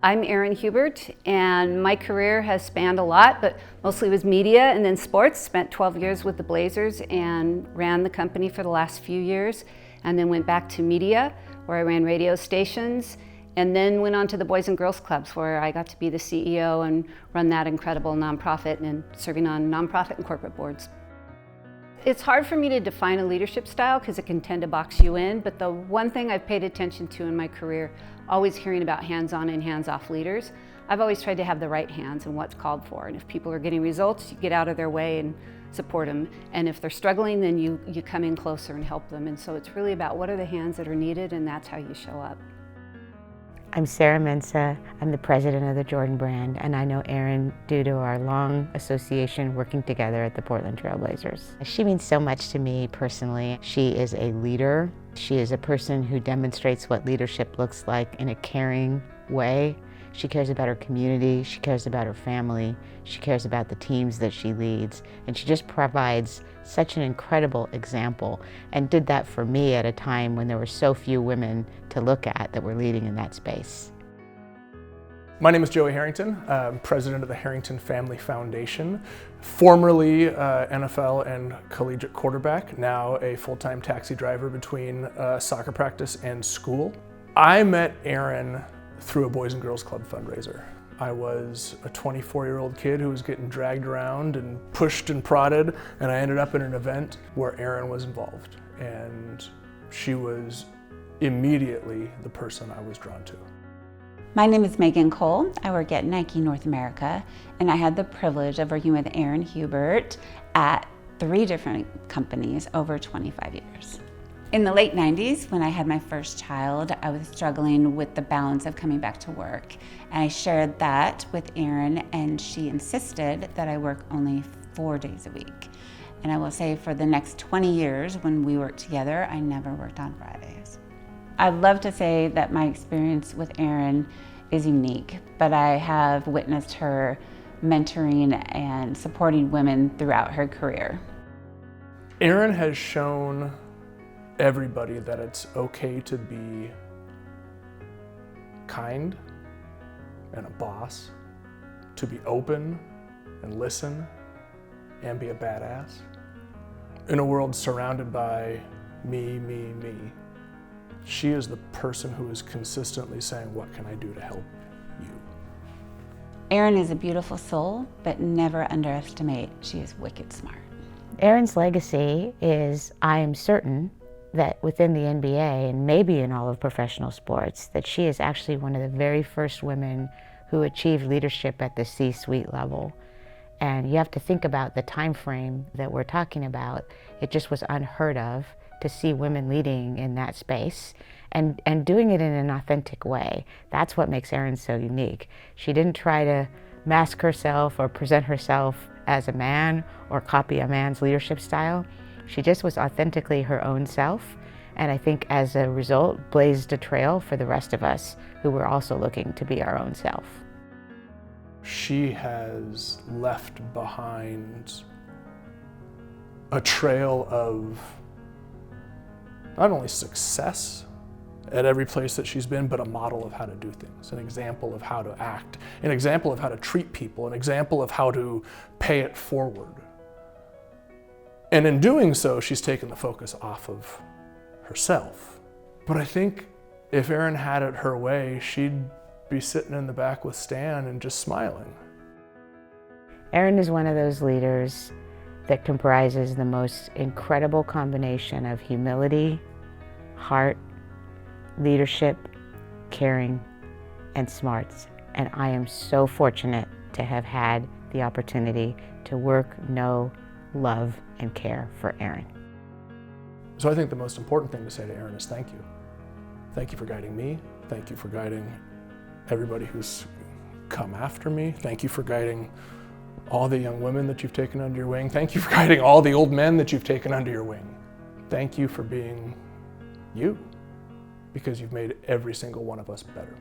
I'm Erin Hubert, and my career has spanned a lot, but mostly was media and then sports. Spent 12 years with the Blazers and ran the company for the last few years, and then went back to media, where I ran radio stations, and then went on to the Boys and Girls Clubs, where I got to be the CEO and run that incredible nonprofit and serving on nonprofit and corporate boards. It's hard for me to define a leadership style because it can tend to box you in, but the one thing I've paid attention to in my career, always hearing about hands-on and hands-off leaders, I've always tried to have the right hands and what's called for. And if people are getting results, you get out of their way and support them. And if they're struggling, then you come in closer and help them. And so it's really about what are the hands that are needed, and that's how you show up. I'm Sarah Mensah. I'm the president of the Jordan brand, and I know Erin due to our long association working together at the Portland Trail Blazers. She means so much to me personally. She is a leader. She is a person who demonstrates what leadership looks like in a caring way. She cares about her community, she cares about her family, she cares about the teams that she leads, and she just provides such an incredible example, and did that for me at a time when there were so few women to look at that were leading in that space. My name is Joey Harrington. I'm president of the Harrington Family Foundation, formerly NFL and collegiate quarterback, now a full-time taxi driver between soccer practice and school. I met Erin through a Boys and Girls Club fundraiser. I was a 24-year-old kid who was getting dragged around and pushed and prodded, and I ended up in an event where Erin was involved, and she was immediately the person I was drawn to. My name is Megan Cole. I work at Nike North America, and I had the privilege of working with Erin Hubert at 3 different companies over 25 years. In the late 90s, when I had my first child, I was struggling with the balance of coming back to work. And I shared that with Erin, and she insisted that I work only 4 days a week. And I will say for the next 20 years when we worked together, I never worked on Fridays. I'd love to say that my experience with Erin is unique, but I have witnessed her mentoring and supporting women throughout her career. Erin has shown everybody that it's okay to be kind and a boss, to be open and listen and be a badass. In a world surrounded by me, she is the person who is consistently saying, what can I do to help you? Erin is a beautiful soul, but never underestimate, she is wicked smart. Erin's legacy is, I am certain, that within the NBA and maybe in all of professional sports, that she is actually one of the very first women who achieved leadership at the C-suite level. And you have to think about the time frame that we're talking about. It just was unheard of to see women leading in that space and doing it in an authentic way. That's what makes Erin so unique. She didn't try to mask herself or present herself as a man or copy a man's leadership style. She just was authentically her own self, and I think as a result blazed a trail for the rest of us who were also looking to be our own self. She has left behind a trail of not only success at every place that she's been, but a model of how to do things, an example of how to act, an example of how to treat people, an example of how to pay it forward. And in doing so, she's taken the focus off of herself. But I think if Erin had it her way, she'd be sitting in the back with Stan and just smiling. Erin is one of those leaders that comprises the most incredible combination of humility, heart, leadership, caring, and smarts. And I am so fortunate to have had the opportunity to work, know, love, and care for Erin. So I think the most important thing to say to Erin is thank you. Thank you for guiding me. Thank you for guiding everybody who's come after me. Thank you for guiding all the young women that you've taken under your wing. Thank you for guiding all the old men that you've taken under your wing. Thank you for being you, because you've made every single one of us better.